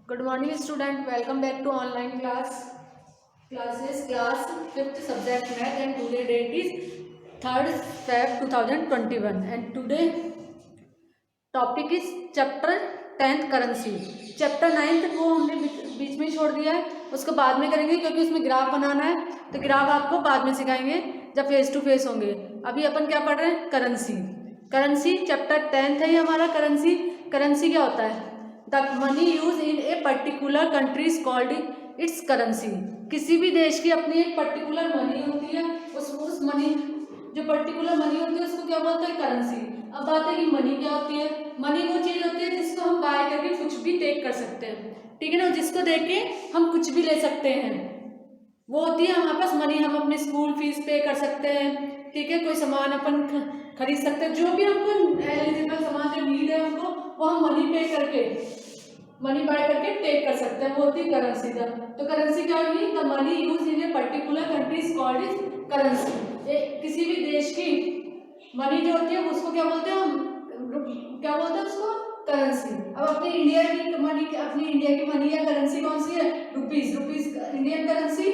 Good morning, student. Welcome back to online classes. Class 5th subject math, and today date is 3rd Feb 2021. And today topic is chapter 10th currency. Chapter 9th को हमने बीच में छोड़ दिया है, उसको बाद में करेंगे क्योंकि उसमें ग्राफ बनाना है. तो ग्राफ आपको बाद में सिखाएंगे जब फेस टू फेस होंगे. अभी अपन क्या पढ़ रहे हैं? करेंसी. करेंसी चैप्टर 10th है ये हमारा. करेंसी क्या होता है? The money use in a particular country is called its currency. किसी भी देश की अपनी एक पर्टिकुलर मनी होती है, उस मनी जो पर्टिकुलर मनी होती है उसको क्या बोलते हैं? करेंसी. अब बात है कि मनी क्या होती है. मनी वो चीज होती है जिसको हम बाय करके कुछ भी टेक कर सकते हैं, ठीक है ना. जिसको देख के हम कुछ भी ले सकते हैं, वो होती है हमारे पास मनी. हम अपनी स्कूल फीस पे कर सकते हैं, ठीक है. कोई सामान अपन खरीद सकते हैं, जो भी हमको एलिजिबल सामान जो नीड है हमको, वो हम मनी बाय करके टेक कर सकते हैं. वो होती है करेंसी का. तो करेंसी क्या होगी? The money use in a particular country is called is currency. किसी भी देश की मनी जो होती है उसको क्या बोलते हैं हम? क्या बोलते हैं उसको? करेंसी. अब अपनी इंडिया की मनी या करेंसी कौन सी है? Rupees. Indian currency.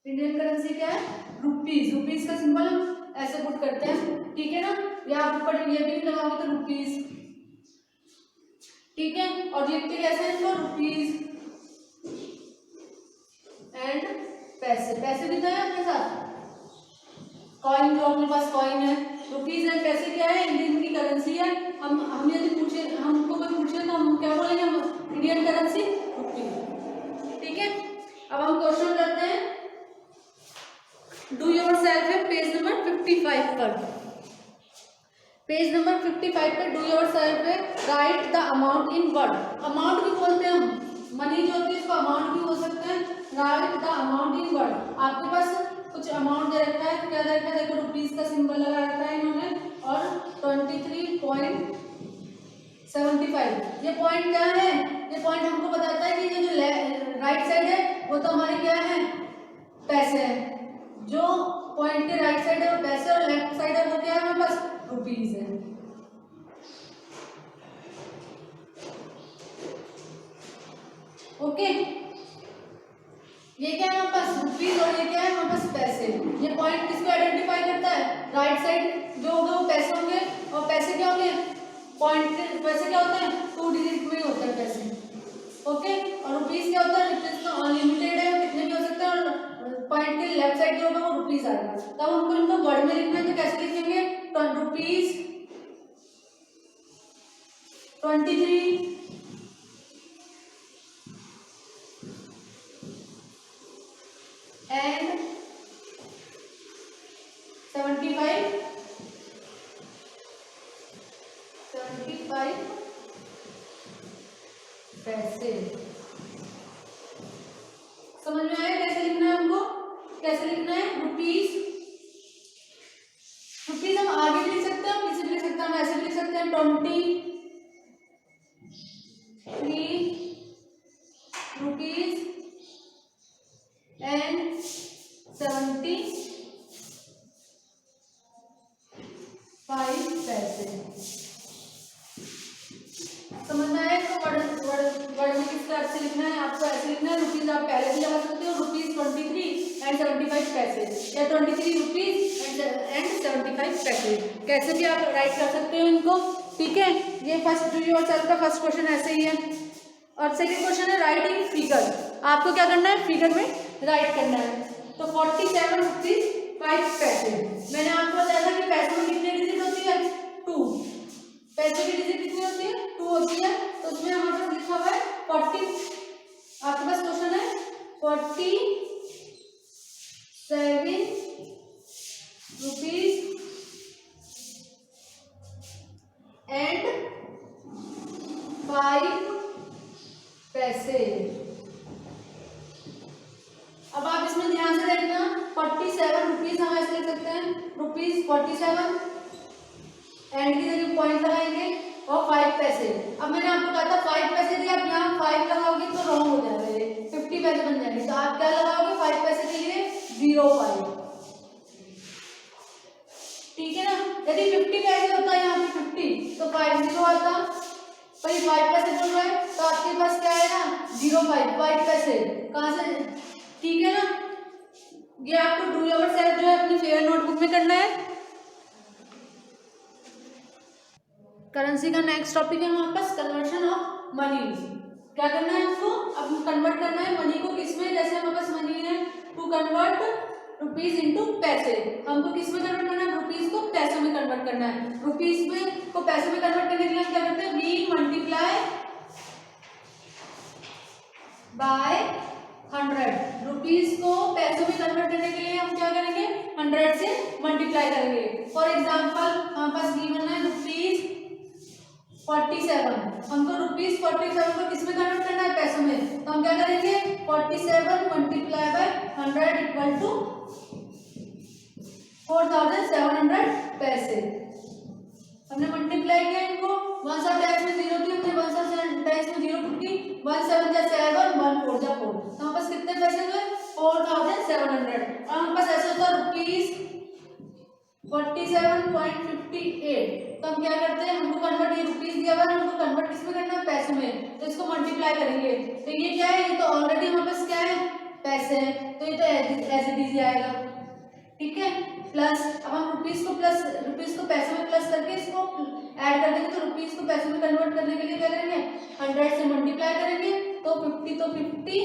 Indian currency क्या है? रुपीज का सिंबल हम ऐसे पुट करते हैं, ठीक है ना. या आप ऊपर ये भी लगाओगे तो रुपीज, ठीक है. और लिखते कैसे हैं इसको? रुपीज एंड पैसे भी तो है अपने साथ. कॉइन जो अपने पास कॉइन है. रुपीज एंड पैसे क्या है? इंडियन की करेंसी है. हम यदि पूछे, हमको कोई पूछे तो हम क्या बोलेंगे? इंडियन करेंसी रुपीज, ठीक है. अब हम क्वेश्चन करते हैं. डू योरसेल्फ है पेज नंबर 55 पर. पेज नंबर 55 पर डू योरसेल्फ है right the amount in word. Amount भी बोलते हैं हम. मनी जो होती है इसको अमाउंट भी बोल सकते हैं. Right the amount in word. आपके पास कुछ अमाउंट दे रखा है, क्या दे रखा है? देखो रुपीज का सिंबल लगा रखा है इन्होंने, और 23.75. ये पॉइंट क्या है? ये पॉइंट हमको बताता है कि ये जो राइट साइड है वो तो हमारे क्या है? पैसे है. जो पॉइंट के राइट साइड है वो पैसे, और लेफ्ट साइड है वो क्या है हमारे पास? रुपीज है. ओके. ये क्या है हमारे पास? रुपीज. और ये क्या है हमारे पास? पैसे. ये पॉइंट किसको आइडेंटिफाई करता है? राइट साइड जो होगा वो पैसे होंगे, और पैसे क्या होंगे? पॉइंट के पैसे क्या होते हैं? 2 डिजिट में ही होते हैं पैसे. ओके. और रुपीज क्या होता है? रुपीज तो अनलिमिटेड है, कितने भी हो सकते हैं. और पॉइंट के लेफ्ट साइड जो होगा वो रुपीज आएगा. तब हमको इनको वर्ड में लिखना है तो कैसे लिखेंगे? रुपीज 23 and 75 पैसे. समझ में आया कैसे लिखना है हमको? कैसे लिखना है? रुपीज हम आगे भी लिख सकते हैं, हम पीछे भी लिख सकते हैं, हम ऐसे भी लिख सकते हैं. 23 रुपीज एंड 75 पैसे. समझ में आया? तो वर्ड में किस तरह से लिखना है? आपको ऐसे लिखना है. रुपीज आप पहले भी लगा सकते हो. रुपीज 23 एंड 75 पैसे, या 23 रुपीज एंड 75 पैसे. कैसे भी आप राइट कर सकते हो इनको, ठीक है. ये फर्स्ट डू योरसेल्फ का फर्स्ट क्वेश्चन ऐसे ही है. और सेकंड क्वेश्चन है राइट इन फिगर. आपको क्या करना है? फिगर में राइट करना है. तो 47 रुपीज 5 पैसे. मैंने आपको बताया था कि पैसे में कितनी डिजिट होती है? 2. पैसे की डिजिट कितनी होती है? 2 होती है. तो उसमें हमारे पास लिखा हुआ है 40. आपके पास क्वेश्चन है 47 रुपीज एंड 5 पैसे. अब आप इसमें ध्यान से देखना. 47 रुपीज हम ऐसे लिख सकते हैं. रुपीज 47 एंड की जगह पॉइंट लगाएंगे, और 5 पैसे. अब मैंने आपको कहा था 5 पैसे दिए, आप यहाँ 5 लगाओगे तो रॉन्ग हो जाएगा, ये 50 पैसे बन जाएंगे. तो आप क्या लगाओगे 5 पैसे के लिए? 05. ठीक है ना। यदि 50 पैसे होता है यहाँ पे 50 तो 50 आता, पर ये 5 पैसे बोल रहा है तो आपके पास क्या है ना 05 पैसे कहाँ से, ठीक है ना। ये आपको डू योरसेल्फ जो है अपनी फेयर नोटबुक में करना है। करेंसी का नेक्स्ट टॉपिक है हमारे पास कन्वर्शन ऑफ मनी। क्या करना है आपको, अब कन्वर्ट करना है मनी को किसमें, जैसे हमारे पास मनी है टू कन्वर्ट रुपीज इनटू पैसे, हमको किसमें कन्वर्ट करना है, रुपीज को पैसों में कन्वर्ट करना है। रुपीज में को पैसों में कन्वर्ट करने के लिए हम क्या करते हैं, वी मल्टीप्लाई बाय 100। रुपीज को पैसों में कन्वर्ट करने के लिए हम क्या करेंगे, 100 से मल्टीप्लाई करेंगे। फॉर एग्जाम्पल हमारे पास गिवन है रुपीज 47, हमको रुपीज 47 को किसमें कन्वर्ट करना है, पैसों में। तो हम क्या करेंगे 47 मल्टीप्लाई बाय 100 इक्वल टू 4700 पैसे। हमने मल्टीप्लाई किया इनको, 1 सा टैक्स में 0 थी, हमने 1 सा टैक्स में 0 पुट की, 1 7 जा 7 1 4 जा 4, तो हमारे पास कितने पैसे हुए 4700। और हमारे पास ऐसा होता है रुपीज 47.58, तो हम क्या करते हैं, हमको कन्वर्ट, ये रुपीज दिया हुआ है, हमको कन्वर्ट किसमें करना है, पैसे में, तो इसको मल्टीप्लाई करेंगे। तो ये क्या है, ये तो ऑलरेडी हमारे पास क्या है पैसे हैं, तो ये तो एज इट इज आएगा, ठीक है। प्लस अब हम रुपीज को पैसे में प्लस करके इसको ऐड कर देंगे, तो रुपीज को पैसे में कन्वर्ट करने के लिए क्या करेंगे 100 से मल्टीप्लाई करेंगे, तो 50 तो 50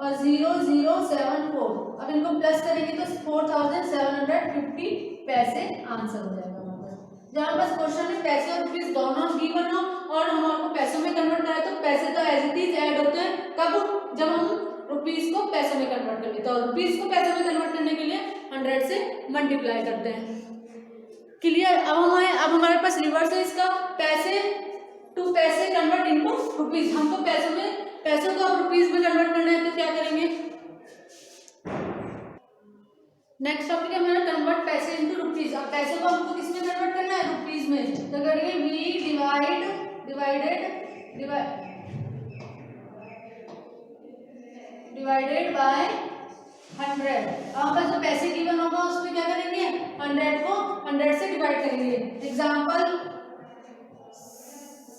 और 0074, अब इनको प्लस करेंगे तो 4750 पैसे आंसर हो जाएगा हमारे पास। जब हमारे पास क्वेश्चन में पैसे और रुपीज दोनों गिवन हो और हमारे को पैसों में कन्वर्ट करा है, तो पैसे तो एज इट इज ऐड होते हैं, कब, जब हम रुपीज को पैसों में कन्वर्ट कर लेते हैं, और रुपीज को पैसों में कन्वर्ट करने के लिए 100 से मल्टीप्लाई करते हैं। क्लियर। अब हमारे पास रिवर्स है इसका, पैसे टू पैसे कन्वर्ट इनटू रुपीज, हमको पैसों को अब रुपीज में कन्वर्ट करना है, तो क्या करेंगे, नेक्स्ट टॉपिक है हमारा कन्वर्ट पैसे इनटू रुपीज। अब पैसे को हमको किस में कन्वर्ट करना है, रुपीज में, तो करेंगे वी डिवाइडेड बाय 100। अब जो पैसे गिवन होगा उसमें क्या करेंगे 100 को 100 से डिवाइड करेंगे। एग्जांपल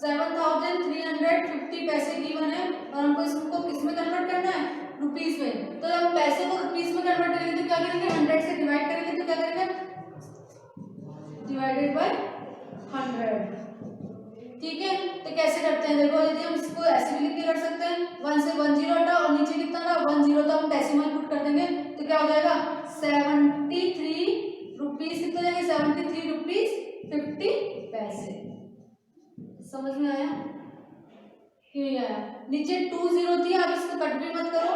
7350 पैसे गिवन है और हमको इसको किस में कन्वर्ट करना है, रुपीज में, तो हम पैसे को रुपीज में कन्वर्ट करेंगे तो क्या करेंगे 100 से डिवाइड करेंगे, तो क्या करेंगे डिवाइडेड बाय 100, ठीक है। तो कैसे करते हैं, देखो यदि हम इसको ऐसे भी लिख के कर सकते हैं, 1 से 1 0 हटा और नीचे कितना रहा 1 0, तो हम डेसिमल पुट कर देंगे, तो क्या हो जाएगा 73 रुपीज, कितना जाएंगे 73 रुपीज 50 पैसे। समझ में आया कि नहीं आया। नीचे 2 0 थी, आप इसको कट भी मत करो,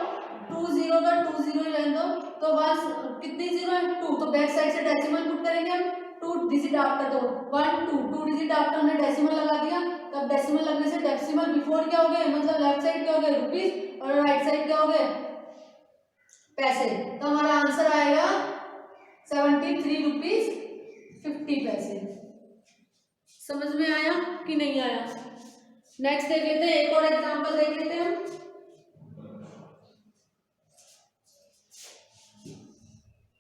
2 0 का 2 0 ही रहने दो, तो बस कितनी 0 है 2, तो बैक साइड से डेसिमल पुट करेंगे हम, 2 डिजिट आफ्टर, तो 1 2 डिजिट आफ्टर हमने डेसिमल लगा दिया, तब डेसिमल लगने से डेसिमल बिफोर क्या हो गए, मतलब लेफ्ट साइड क्या हो गए रुपीज और राइट साइड क्या हो गए पैसे, तो हमारा आंसर आएगा 73 रुपीज 50 पैसे। समझ में आया कि नहीं आया। नेक्स्ट देख लेते हैं, एक और एग्जांपल देख लेते हैं हम।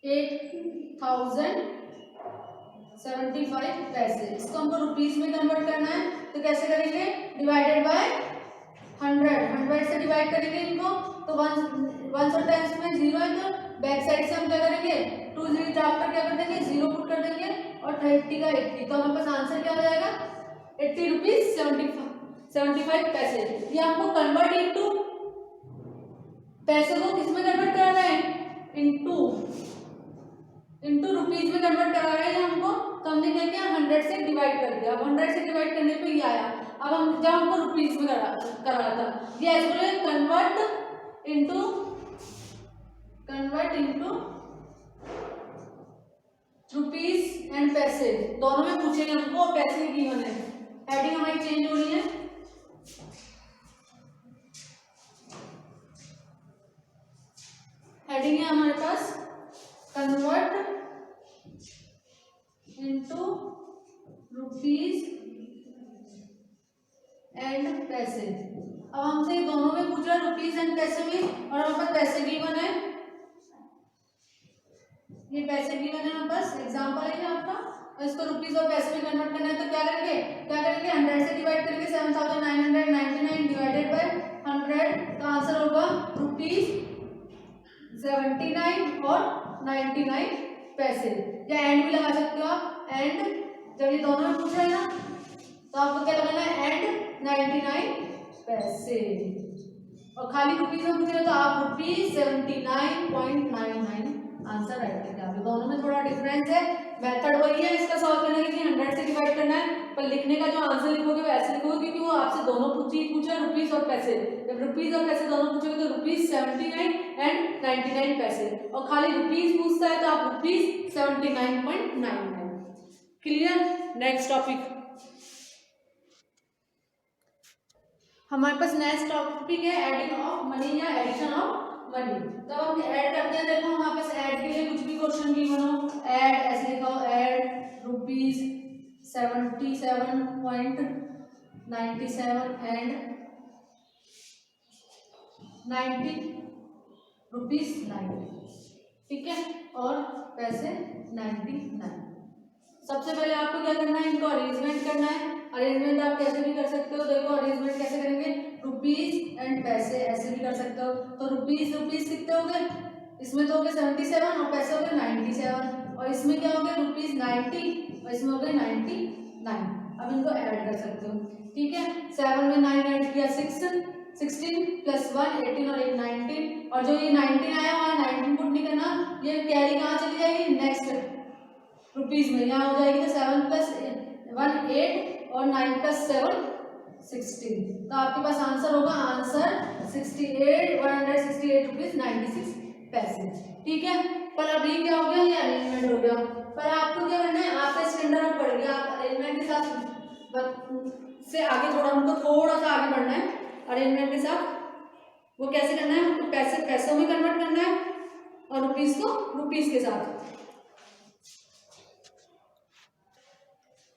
8075 पैसे, इसको हमको रुपीज में कन्वर्ट करना है, तो कैसे करेंगे डिवाइडेड बाय 100 से डिवाइड करेंगे इनको, तो 1 टाइम्स में 0 है, तो बैक साइड से हम क्या करेंगे 2 0 आफ्टर क्या कर देंगे 0 पुट कर देंगे और 30 का 80, तो हमारे पास आंसर क्या हो जाएगा 80 रुपीज 75 पैसे। ये हमको कन्वर्ट इनटू पैसे को किसमें कन्वर्ट करना है, इनटू रुपीज में कन्वर्ट करा रहे हैं हमको, तो हमने क्या किया 100 से डिवाइड कर दिया। अब 100 से डिवाइड करने पे ये आया, अब हम जब हमको रुपीज में करा था, ये ऐसे बोले कन्वर्ट इनटू रुपीज एंड पैसे, दोनों में पूछेंगे हमको, पैसे की गिवन है। हेडिंग हमारी चेंज हो रही है, हेडिंग है हमारे पास कन्वर्ट इनटू रुपीज एंड पैसे। अब हमसे दोनों में पूछ रहा है रुपीज एंड पैसे में, और हमारे पास पैसे गिवन है, ये पैसे गिवन है बस एग्जांपल है आपका, और इसको रुपीस और पैसे में कन्वर्ट करना है तो क्या करेंगे 100 से डिवाइड करेंगे 7999 डिवाइडेड बाय 100 का आंसर होगा ₹79 और 99 पैसे। या एंड भी लगा सकते हो आप, एंड जब ये दोनों में पूछ रहे हैं ना तो आपको क्या लगाना है एंड 99 पैसे, और खाली रुपीस में पूछ रहे तो आप ₹79.99 आंसर राइट करके आप। दोनों में थोड़ा डिफरेंस है, मेथड वही है इसका सॉल्व करने की 100 से डिवाइड करना है, पर लिखने का जो आंसर लिखोगे वो ऐसे लिखोगे क्योंकि वो आपसे दोनों चीज पूछा है रुपीस और पैसे। जब रुपीस और पैसे दोनों पूछोगे तो ₹79 एंड 99 पैसे, और खाली रुपीस पूछता है तो आप ₹79.99। क्लियर। नेक्स्ट टॉपिक हमारे पास नेक्स्ट टॉपिक है एडिंग ऑफ मनी या एडिशन ऑफ मनी। तो हम ऐड करते हैं, देखो हमारे पास ऐड के लिए कुछ भी क्वेश्चन गिवन हो, ऐड ऐसे लिखा हो ऐड ₹77.97 एंड 90 ₹90, ठीक है, और पैसे 99। सबसे पहले आपको क्या करना है, इनको अरेंजमेंट करना है। अरेंजमेंट आप कैसे भी कर सकते हो, देखो अरेंजमेंट कैसे करेंगे, रुपीस एंड पैसे ऐसे भी कर सकते हो। तो रुपीस कितने हो गए, इसमें तो हो गए 77 और पैसे हो गए 97, और इसमें क्या हो गया ₹90 और इसमें हो गए 99। अब इनको ऐड कर सकते हो, ठीक है। 7 में 9 ऐड किया 16 प्लस 1 18 और 1 19, और जो ये 19 आया वहाँ 19 पुट नहीं करना, ये कैरी कहाँ चली जाएगी नेक्स्ट रुपीस में, यहाँ हो जाएगी तो 7 प्लस 1 8 और 9 प्लस 7 16। तो आपके पास आंसर होगा आंसर 168 रुपीज 96 पैसे, ठीक है। पर अभी क्या हो गया, ये अरेंजमेंट हो गया। पर आपको क्या करना है, आपका स्टैंडर्ड अब बढ़ गया, आप अरेंजमेंट के साथ से आगे थोड़ा हमको थोड़ा सा आगे बढ़ना है। अरेंजमेंट के साथ वो कैसे करना है, हमको पैसे पैसों में कन्वर्ट करना है और रुपीस को रुपीस के साथ।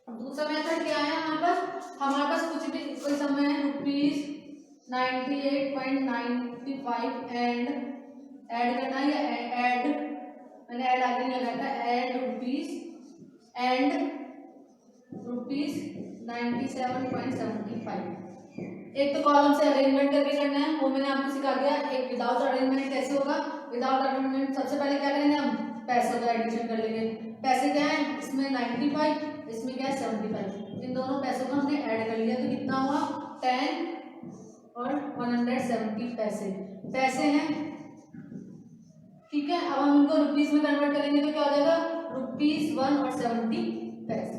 दूसरा मेथड क्या है, हमारे पास कुछ भी कोई समय है ₹98.95 एंड ऐड करना है, या ऐड मैंने ऐड आगे नहीं लगाया था, ऐड रुपीस 97.75। एक तो कॉलम से अरेंजमेंट करके करना है, वो मैंने आपको सिखा दिया। एक विदाउट अरेंजमेंट कैसे होगा, विदाउट अरेंजमेंट सबसे पहले क्या करेंगे, हम पैसों का एडिशन कर लेंगे। पैसे क्या है, इसमें 95, इसमें क्या है 75, इन दोनों पैसों को हमने ऐड कर लिया तो कितना हुआ 10 और 170 पैसे हैं, ठीक है। अब हम इनको रुपीस में कन्वर्ट करेंगे तो क्या हो जाएगा ₹1 और 70 पैसे।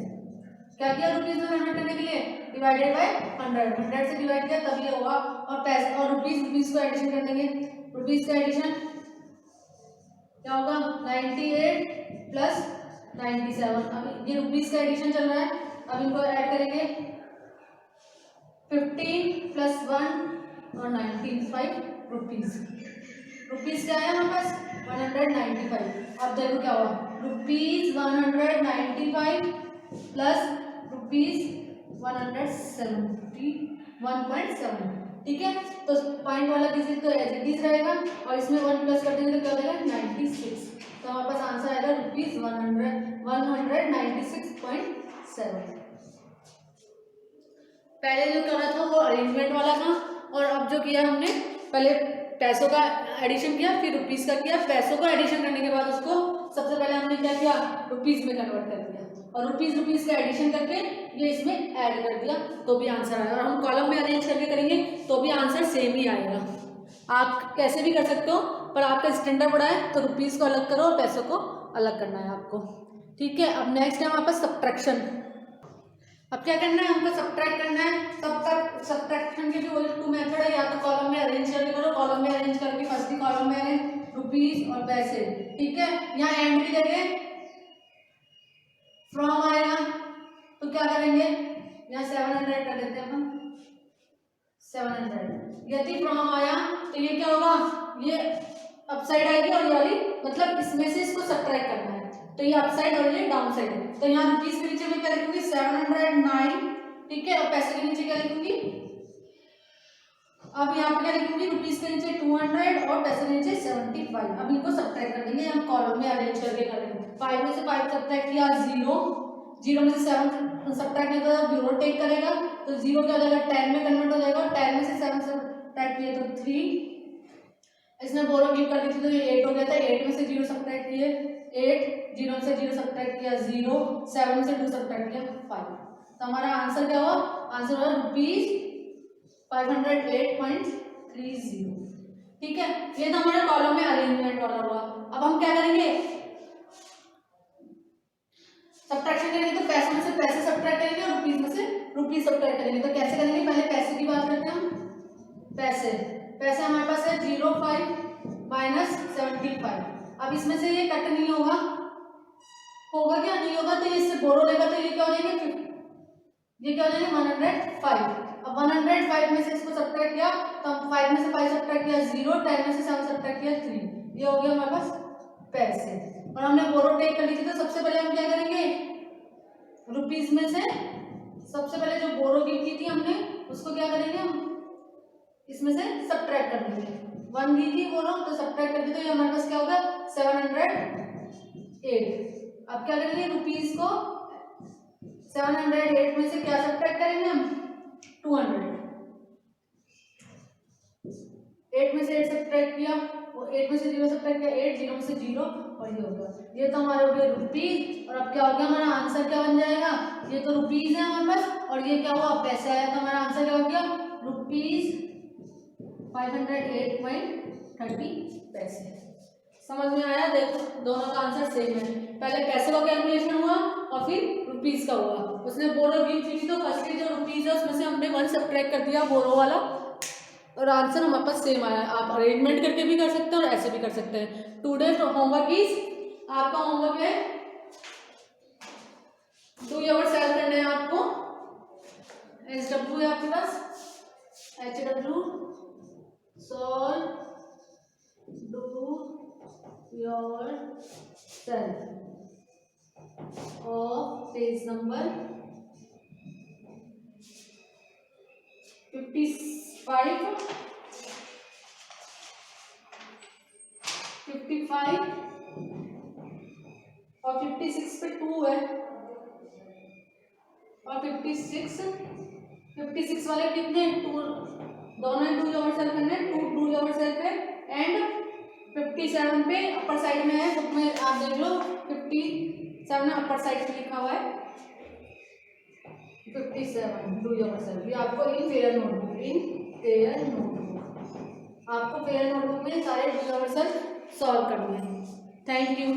क्या किया रुपीस में कन्वर्ट करने के लिए, डिवाइडेड बाय 100 से डिवाइड किया तभी होगा, और पैसे और रुपीस को एडिशन कर देंगे। रुपीस का एडिशन क्या होगा 98 प्लस 97। अब ये रुपीस का एडिशन चल रहा है, अब इनको ऐड करेंगे 15 प्लस 1 और 95 रुपीस क्या है हमारे पास 195। अब देखो क्या हुआ, ₹195 प्लस ₹171.7, ठीक है। तो पॉइंट वाला डिजिट तो एज इट इज रहेगा, और इसमें 1 प्लस कर देंगे तो क्या हो जाएगा 96। तो हमारे पास आंसर आएगा ₹196.7। पहले जो करा था वो अरेंजमेंट वाला था, और अब जो किया हमने पहले पैसों का एडिशन किया, फिर रुपीस का किया। पैसों का एडिशन करने के बाद उसको सबसे पहले हमने क्या किया, रुपीस में कन्वर्ट कर दिया, और रुपीस का एडिशन करके ये इसमें ऐड कर दिया तो भी आंसर आएगा। और हम कॉलम में अरेंज करके करेंगे तो भी आंसर सेम ही आएगा। आप कैसे भी कर सकते हो, पर आपका स्टैंडर्ड बड़ा है तो रुपीस को अलग करो और पैसों को अलग करना है आपको, ठीक है। अब नेक्स्ट है हमारे पास सब्ट्रैक्शन। अब क्या करना है, हमको सब्ट्रैक्ट करना है। सब्ट्रैक्शन के भी वही 2 मेथड है, या तो कॉलम में अरेंज करके करो, कॉलम में अरेंज करके फर्स्ट ही कॉलम में अरेंज रुपीस और पैसे, ठीक है। यहाँ एंड की जगह फ्रॉम आएगा तो क्या करेंगे, यहाँ 700 कर देते हैं अपन 700। यदि फ्रॉम आया तो ये क्या होगा, ये अपसाइड आएगी, और ये वाली मतलब इसमें से इसको सब्ट्रैक्ट करना है तो ये अपसाइड और ये डाउन साइड। तो यहाँ रुपीस के नीचे मैं क्या लिखूंगी 709, ठीक है, और पैसे के नीचे क्या लिखूंगी अब यहाँ पे क्या लिखूंगी, रुपीज के नीचे 200 और पैसे के नीचे 75। अब इनको सब्ट्रैक्ट कर देंगे, हम कॉलम में अरेंज करके करेंगे। 5 में से 5 सब्ट्रैक्ट किया 0, 0 में से 7 सब्ट्रैक्ट किया तो 0 टेक करेगा तो 0 क्या हो जाएगा 10 में कन्वर्ट हो जाएगा। 10 में से 7 सब्ट्रैक्ट किए तो 3। इसने बोरो गिव कर दी थी तो ये 8 हो गया था। 8 में से 0 सब्ट्रैक्ट किए 8, 0 में से 0 सब्ट्रैक्ट किया 0, 7 में से 2 सब्ट्रैक्ट किया 5। तो हमारा आंसर क्या हुआ, आंसर हुआ रुपीज 508.30। ठीक है, ये तो हमारे कॉलम में अरेंजमेंट वाला हुआ। अब हम क्या करेंगे, सब्ट्रैक्शन करेंगे तो पैसे में से पैसे सब्ट्रैक्ट करेंगे और रुपीज में से रुपीज सब्ट्रैक्ट करेंगे। तो कैसे करेंगे, पहले पैसे की बात करते हैं हम। पैसे हमारे पास है 05 माइनस 75। अब इसमें से ये कट नहीं होगा, होगा क्या, नहीं होगा तो ये इससे बोरो लेगा तो ये क्या हो जाएंगे, ये क्या हो जाएंगे 105। अब 105 में से इसको सब्ट्रैक्ट किया तो हम 5 में से 5 सब्ट्रैक्ट किया 0, 10 में से 7 सब्ट्रैक्ट किया 3। ये हो गया हमारे पास पैसे। और हमने बोरो टेक कर ली थी तो सबसे पहले हम क्या करेंगे, रुपीज में से सबसे पहले जो बोरो गिव की थी हमने उसको क्या करेंगे, हम इसमें से सब्ट्रैक्ट कर देंगे। 1 दी थी बोरो तो सब्ट्रैक्ट कर दी तो ये हमारे पास क्या होगा 708। अब क्या करेंगे, रुपीज को 708 में से क्या सब्ट्रैक्ट करेंगे हम 200। 8 में से 8 सब्ट्रैक्ट किया, वो 8 में से 0 सब्ट्रैक्ट किया 8, 0 में से 0 और ये हो गया। ये तो हमारे हो गए रुपीज। और अब क्या हो गया, हमारा आंसर क्या बन जाएगा, ये तो रुपीज है हमारे पास और ये क्या हुआ पैसे आया, तो हमारा आंसर क्या हो गया रुपीज 508.30 पैसे। समझ में आया, देखो दोनों का आंसर सेम है। पहले पैसे का कैलकुलेशन हुआ और फिर रुपीज का हुआ। उसने बोरो गिव की थी तो फर्स्टली जो रुपीज है उसमें से हमने 1 सब्ट्रैक्ट कर दिया बोरो वाला और आंसर हमारे पास सेम आया। आप अरेंजमेंट करके भी कर सकते हैं और ऐसे भी कर सकते हैं। टुडे होमवर्क इज, आपका होमवर्क है डू योर सेल्फ करना है आपको। SW है आपके पास, HW solve do your self और पेज नंबर 55 और 56 पे 2 है और 56 वाले कितने 2, दोनों डू योर सेल्फ करने, 2 डू योर सेल्फ है। एंड 57 पे अपर साइड में है, बुक में आप देख लो 57 अपर साइड पे लिखा हुआ है 57 डू योर सेल्फ। ये आपको इन फेयर नोटबुक आपको फेयर नोटबुक में सारे डू योर सेल्फ सॉल्व करने हैं। Thank you.